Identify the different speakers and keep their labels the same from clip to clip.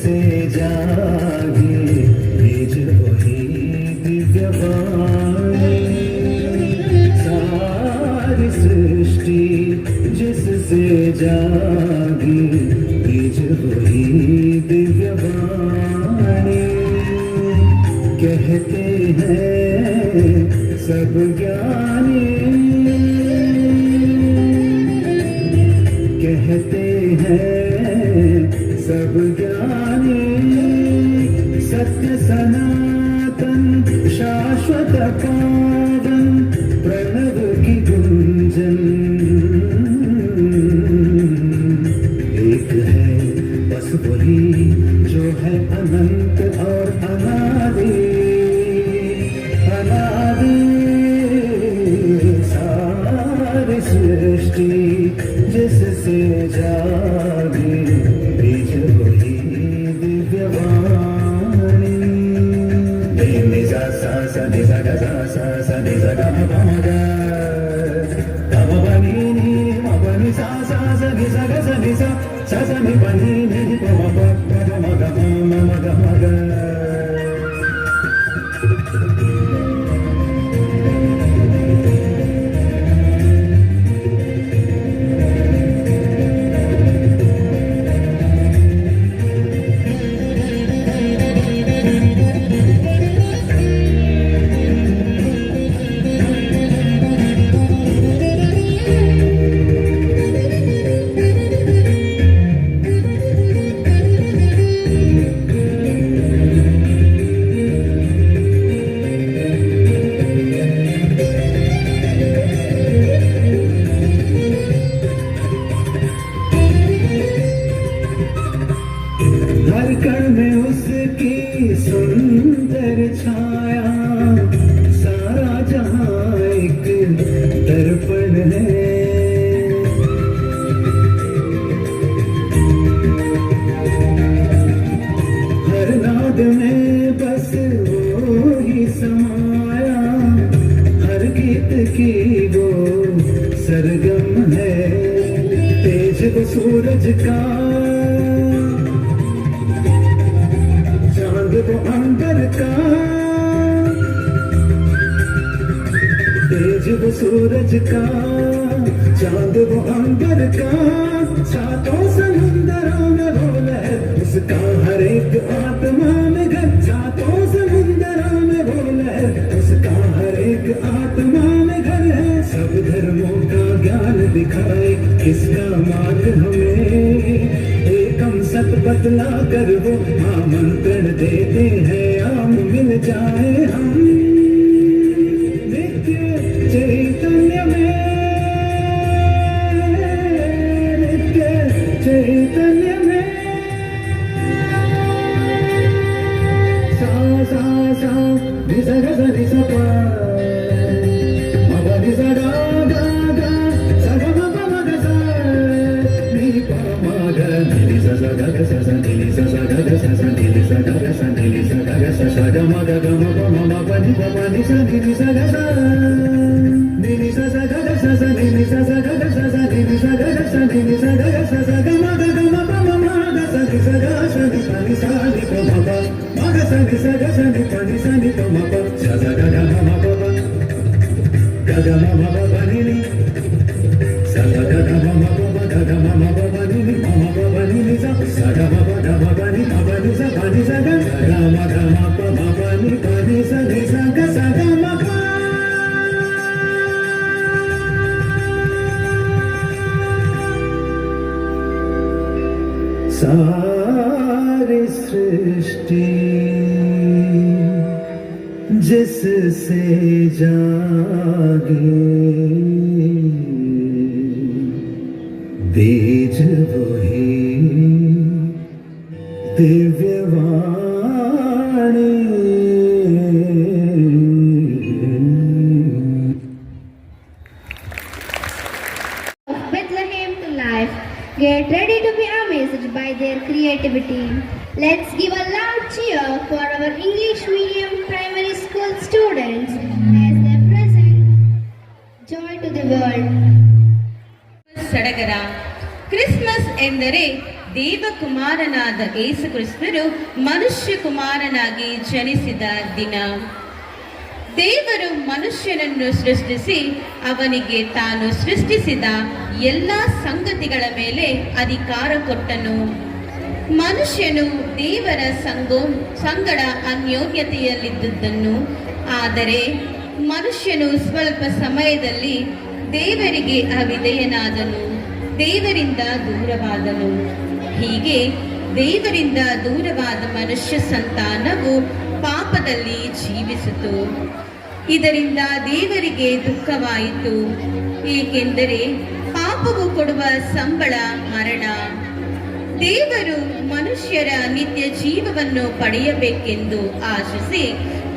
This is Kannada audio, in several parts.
Speaker 1: जिससे जागे बीज वही दिव्यवाणी। सारी सृष्टि जिससे जागी बीज वही दिव्यवाणी। कहते हैं सब ज्ञानी, कहते हैं सब ज्ञानी, सत्य सनातन शाश्वत पावन प्रणव की गुंजन। एक है बस वही जो है अनंत और अनादि, अनादि। सारी सृष्टि जिससे जागी बीज वही दिव्यवाणी। नि सा सा सा नि सा गा सा सा सा नि सा गा मा मा गा गा मा पा नि नि मा पा नि सा सा सा नि सा गा सा नि सा सा सा नि पा नि नि पा मा पा गा मा गा मा मा गा मा गा। हर कण में उसकी सुंदर छाया, सारा जहां एक दर्पण है। हर नाद में बस वो ही समाया, हर गीत की वो सरगम है। तेज वो सूरज का, चांद वो अंबर का, तेज वो सूरज का, चांद वो अंबर का। सातों समुंदरों में वो लहर, उसका हर एक आत्मा में घर। सातों समुंदरों में वो लहर, उसका हर एक आत्मा में घर है। सब धर्मों का ज्ञान दिखाए किसका मार्ग हमें, एकम सत बतला कर वो आमंत्रण देते हैं। आम मिल जाए हम नित्य चैतन्य में, नित्य चैतन्य में। सा सा सा नि सा गा सा नि सा पा मा पा नि सा गा गा गा सा गा मा पा मा गा सा नि पा मा गा नि सा सा गा गा सा सा नि सा सा गा गा सा सा नि सा गा गा सा नि सा गा गा सा सा गा मा गा गा मा पा मा पा नि सा नि सा गा सा नि सा सा गा गा सा सा नि सा सा गा गा सा सा नि सा गा गा सा नि सा गा गा सा सा गा मा गा गा मा पा मा मा गा सा नि सा गा सा नि सा नि सा नि पा मा पा मा गा सा नि सा गा सा नि पा नि सा नि पा मा पा सा सा गा गा मा मा पा पा गा गा मा मा पा पा नि नि सा सा गा गा मा मा पा पा गा गा मा मा पा पा नि नि मा मा पा पा नि नि सा सा गा मा पा गा मा पा नि मा पा नि सा पा नि सा गा गा मा पा मा पा नि पा नि सा गा सा गा मा पा। सारी सृष्टि जिससे जागे बीज वही Divyavani.
Speaker 2: Bethlehem to life. Get ready to be amazed by their creativity. Let's give a loud cheer for our English medium primary school students as they present joy to the world.
Speaker 3: ಸಡಗರ. ಕ್ರಿಸ್ಮಸ್ ಎಂದರೆ ದೇವಕುಮಾರನಾದ ಯೇಸು ಕ್ರಿಸ್ತರು ಮನುಷ್ಯ ಕುಮಾರನಾಗಿ ಜನಿಸಿದ ದಿನ. ದೇವರು ಮನುಷ್ಯನನ್ನು ಸೃಷ್ಟಿಸಿ ಅವನಿಗೆ ತಾನು ಸೃಷ್ಟಿಸಿದ ಎಲ್ಲ ಸಂಗತಿಗಳ ಮೇಲೆ ಅಧಿಕಾರ ಕೊಟ್ಟನು. ಮನುಷ್ಯನು ದೇವರ ಸಂಗಡ ಅನ್ಯೋನ್ಯತೆಯಲ್ಲಿದ್ದುದನ್ನು, ಆದರೆ ಮನುಷ್ಯನು ಸ್ವಲ್ಪ ಸಮಯದಲ್ಲಿ ದೇವರಿಗೆ ಅವಿಧೇಯನಾದನು, ದೇವರಿಂದ ದೂರವಾದನು. ಹೀಗೆ ದೇವರಿಂದ ದೂರವಾದ ಮನುಷ್ಯ ಸಂತಾನವು ಪಾಪದಲ್ಲಿ ಜೀವಿಸಿತು. ಇದರಿಂದ ದೇವರಿಗೆ ದುಃಖವಾಯಿತು, ಏಕೆಂದರೆ ಪಾಪವು ಕೊಡುವ ಸಂಬಳ ಮರಣ. ದೇವರು ಮನುಷ್ಯರ ನಿತ್ಯ ಜೀವವನ್ನು ಪಡೆಯಬೇಕೆಂದು ಆಶಿಸಿ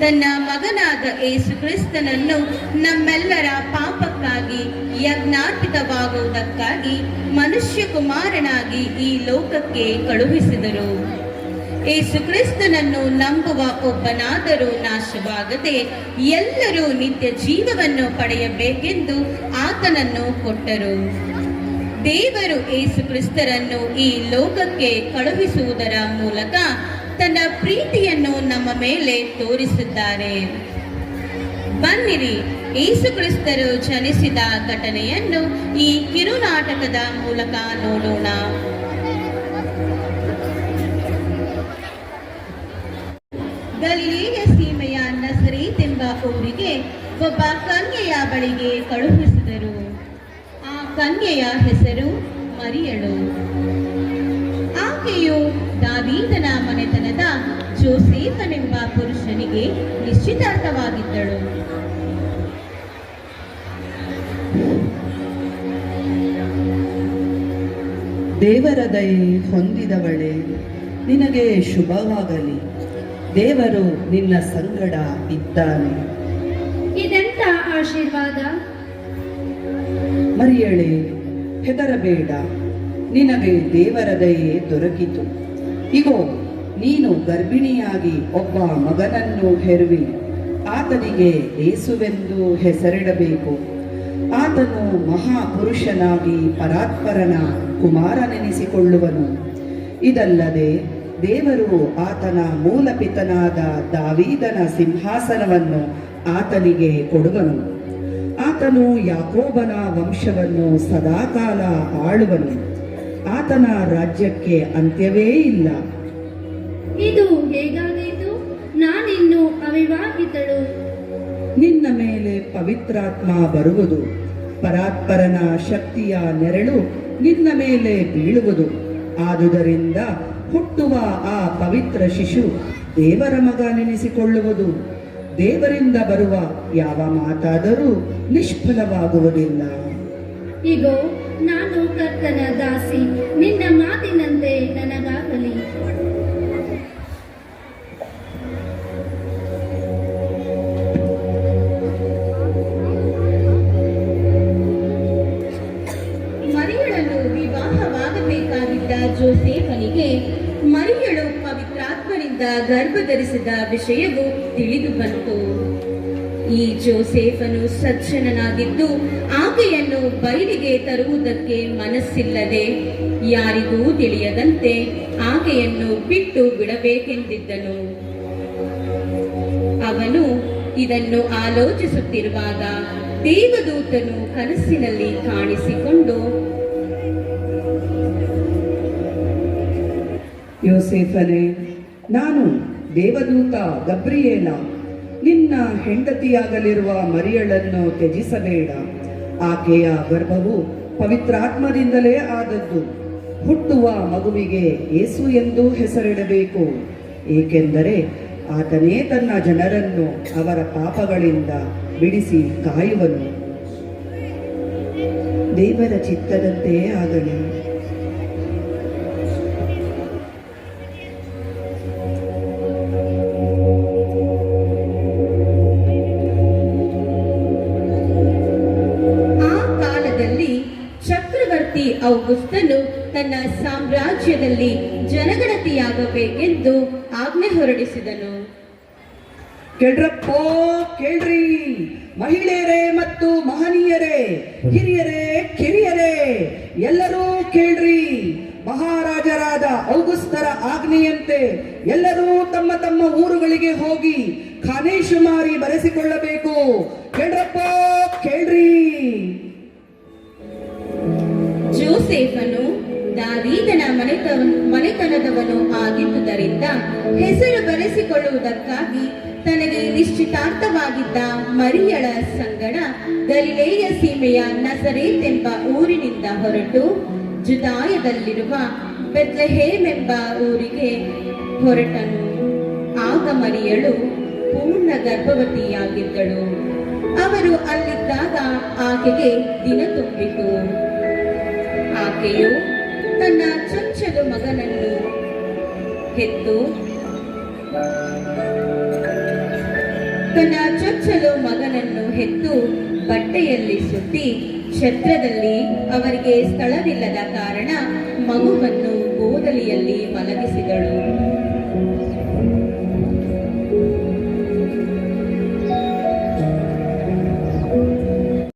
Speaker 3: ತನ್ನ ಮಗನಾದ ಯೇಸು ಕ್ರಿಸ್ತನನ್ನು ನಮ್ಮೆಲ್ಲರ ಪಾಪಕ್ಕಾಗಿ ಯಜ್ಞಾರ್ಪಿತವಾಗುವುದಕ್ಕಾಗಿ ಮನುಷ್ಯ ಕುಮಾರನಾಗಿ ಈ ಲೋಕಕ್ಕೆ ಕಳುಹಿಸಿದರು. ಯೇಸು ಕ್ರಿಸ್ತನನ್ನು ನಂಬುವ ಒಬ್ಬನಾದರೂ ನಾಶವಾಗದೆ ಎಲ್ಲರೂ ನಿತ್ಯ ಜೀವವನ್ನು ಪಡೆಯಬೇಕೆಂದು ಆತನನ್ನು ಕೊಟ್ಟರು. ದೇವರು ಯೇಸು ಕ್ರಿಸ್ತರನ್ನು ಈ ಲೋಕಕ್ಕೆ ಕಳುಹಿಸುವುದರ ಮೂಲಕ ತನ್ನ ಪ್ರೀತಿಯನ್ನು ನಮ್ಮ ಮೇಲೆ ತೋರಿಸಿದ್ದಾರೆ. ಬನ್ನಿರಿ, ಯೇಸು ಕ್ರಿಸ್ತರು ಜನಿಸಿದ ಘಟನೆಯನ್ನು ಈ ಕಿರುನಾಟಕದ ಮೂಲಕ ನೋಡೋಣ. ಗಲಿಲೇಯ ಸೀಮೆಯ ನಜರೇತ್ ಎಂಬ ಊರಿಗೆ ಒಬ್ಬ ಕನ್ಯೆಯ ಬಳಿಗೆ ಕಳುಹಿಸಿದರು. ಆ ಕನ್ಯೆಯ ಹೆಸರು ಮರಿಯಳು. ಆಕೆಯು ದಾವೀದನ ಮನೆತನದ ಜೋಸೇಫನೆಂಬ ಪುರುಷನಿಗೆ ನಿಶ್ಚಿತಾರ್ಥವಾಗಿದ್ದಳು.
Speaker 4: ದೇವರ ದಯೆ ಹೊಂದಿದವಳೆ, ನಿನಗೆ ಶುಭವಾಗಲಿ. ದೇವರು ನಿನ್ನ ಸಂಗಡ ಇದ್ದಾನೆ.
Speaker 2: ಇದೆಂಥ ಆಶೀರ್ವಾದ!
Speaker 4: ಮರಿಯಳೇ, ಹೆದರಬೇಡ, ನಿನಗೆ ದೇವರ ದಯೆ ದೊರಕಿತು. ಇಗೋ, ನೀನು ಗರ್ಭಿಣಿಯಾಗಿ ಒಬ್ಬ ಮಗನನ್ನು ಹೆರುವಿ. ಆತನಿಗೆ ಯೇಸುವೆಂದು ಹೆಸರಿಡಬೇಕು. ಆತನು ಮಹಾಪುರುಷನಾಗಿ ಪರಾತ್ಪರನ ಕುಮಾರನೆನಿಸಿಕೊಳ್ಳುವನು. ಇದಲ್ಲದೆ ದೇವರು ಆತನ ಮೂಲಪಿತನಾದ ದಾವೀದನ ಸಿಂಹಾಸನವನ್ನು ಆತನಿಗೆ ಕೊಡುವನು. ಆತನು ಯಾಕೋಬನ ವಂಶವನ್ನು ಸದಾಕಾಲ ಆಳುವನು. ಆತನ ರಾಜ್ಯಕ್ಕೆ ಅಂತ್ಯವೇ ಇಲ್ಲ.
Speaker 2: ಇದು ಹೇಗಾದೀತು? ನಾನಿನ್ನು ಅವಿವಾಹಿತಳು.
Speaker 4: ನಿನ್ನ ಮೇಲೆ ಪವಿತ್ರಾತ್ಮ ಬರುವುದು. ಪರಾತ್ಪರನ ಶಕ್ತಿಯ ನೆರಳು ನಿನ್ನ ಮೇಲೆ ಬೀಳುವುದು. ಆದುದರಿಂದ ಹುಟ್ಟುವ ಆ ಪವಿತ್ರ ಶಿಶು ದೇವರ ಮಗ ನೆನೆಸಿಕೊಳ್ಳುವುದು. ದೇವರಿಂದ ಬರುವ ಯಾವ ಮಾತಾದರೂ ನಿಷ್ಫಲವಾಗುವುದಿಲ್ಲ.
Speaker 2: ಇಗೋ, ನಾನು ಕರ್ತನ ದಾಸಿ, ನಿನ್ನ ಮಾತಿನಂತೆ ನನಗಾಗಲಿ.
Speaker 3: ಮರಿಯಳನ್ನು ವಿವಾಹವಾಗಬೇಕಾಗಿದ್ದ ಜೋಸೇಫನಿಗೆ ಮರಿಯಳು ಪವಿತ್ರಾತ್ಮನಿಂದ ಗರ್ಭಧರಿಸಿದ ವಿಷಯವು ತಿಳಿದು ಬಂತು. ಈ ಜೋಸೇಫನು ಸಜ್ಜನನಾಗಿದ್ದು ಆಕೆಯನ್ನು ಬಯಲಿಗೆ ತರುವುದಕ್ಕೆ ಮನಸ್ಸಿಲ್ಲದೆ ಯಾರಿಗೂ ತಿಳಿಯದಂತೆ ಆಕೆಯನ್ನು ಬಿಟ್ಟು ಬಿಡಬೇಕೆಂದಿದ್ದನು. ಅವನು ಇದನ್ನು ಆಲೋಚಿಸುತ್ತಿರುವಾಗ ದೇವದೂತನು ಕನಸಿನಲ್ಲಿ ಕಾಣಿಸಿಕೊಂಡು,
Speaker 4: ಯೋಸೇಫನೇ, ನಾನು ದೇವದೂತ ಗಬ್ರಿಯೇಲ. ನಿನ್ನ ಹೆಂಡತಿಯಾಗಲಿರುವ ಮರಿಯಳನ್ನು ತ್ಯಜಿಸಬೇಡ. ಆಕೆಯ ಗರ್ಭವು ಪವಿತ್ರಾತ್ಮದಿಂದಲೇ ಆದದ್ದು. ಹುಟ್ಟುವ ಮಗುವಿಗೆ ಯೇಸು ಎಂದು ಹೆಸರಿಡಬೇಕು. ಏಕೆಂದರೆ ಆತನೇ ತನ್ನ ಜನರನ್ನು ಅವರ ಪಾಪಗಳಿಂದ ಬಿಡಿಸಿ ಕಾಯುವನು. ದೇವರ ಚಿತ್ತದಂತೆಯೇ ಆಗಲಿ.
Speaker 3: ಔಗುಸ್ತನು ತನ್ನ ಸಾಮ್ರಾಜ್ಯದಲ್ಲಿ ಜನಗಣತಿಯಾಗಬೇಕೆಂದು ಆಜ್ಞೆ ಹೊರಡಿಸಿದನು.
Speaker 4: ಕೇಳ್ರಪ್ಪೋ, ಕೇಳ್ರಿ, ಮಹಿಳೆಯರೇ ಮತ್ತು ಮಹನೀಯರೇ, ಹಿರಿಯರೇ ಕಿರಿಯರೇ, ಎಲ್ಲರೂ ಕೇಳ್ರಿ. ಮಹಾರಾಜರಾದ ಔಗುಸ್ತರ ಆಜ್ಞೆಯಂತೆ ಎಲ್ಲರೂ ತಮ್ಮ ತಮ್ಮ ಊರುಗಳಿಗೆ ಹೋಗಿ ಖಾನೇಶುಮಾರಿ ಬರೆಸಿಕೊಳ್ಳಬೇಕು. ಕೇಳ್ರಪ್ಪ, ಕೇಳ್ರಿ.
Speaker 3: ಜೋಸೇಫನು ದಾವೀದನ ಮನೆತನದವನು ಆಗಿದ್ದುದರಿಂದ ಹೆಸರು ಬರೆಸಿಕೊಳ್ಳುವುದಕ್ಕಾಗಿ ತನಗೆ ನಿಶ್ಚಿತಾರ್ಥವಾಗಿದ್ದ ಮರಿಯಳ ಸಂಗಡ ಗಲಿಲೇಯ ಸೀಮೆಯ ನಜರೇತ್ ಎಂಬ ಊರಿನಿಂದ ಹೊರಟು ಜುದಾಯದಲ್ಲಿರುವ ಬೆತ್ಲೆಹೇಮ್ ಎಂಬ ಊರಿಗೆ ಹೊರಟನು. ಆಗ ಮರಿಯಳು ಪೂರ್ಣ ಗರ್ಭವತಿಯಾಗಿದ್ದಳು. ಅವರು ಅಲ್ಲಿದ್ದಾಗ ಆಕೆಗೆ ದಿನ ತುಂಬಿತು. ಆಕೆಯು ತನ್ನ ಚೊಚ್ಚಲು ಮಗನನ್ನು ಹೆತ್ತು ಬಟ್ಟೆಯಲ್ಲಿ ಸುತ್ತಿ ಛತ್ರದಲ್ಲಿ ಅವರಿಗೆ ಸ್ಥಳವಿಲ್ಲದ ಕಾರಣ ಮಗುವನ್ನು ಗೋದಲಿಯಲ್ಲಿ ಮಲಗಿಸಿದಳು.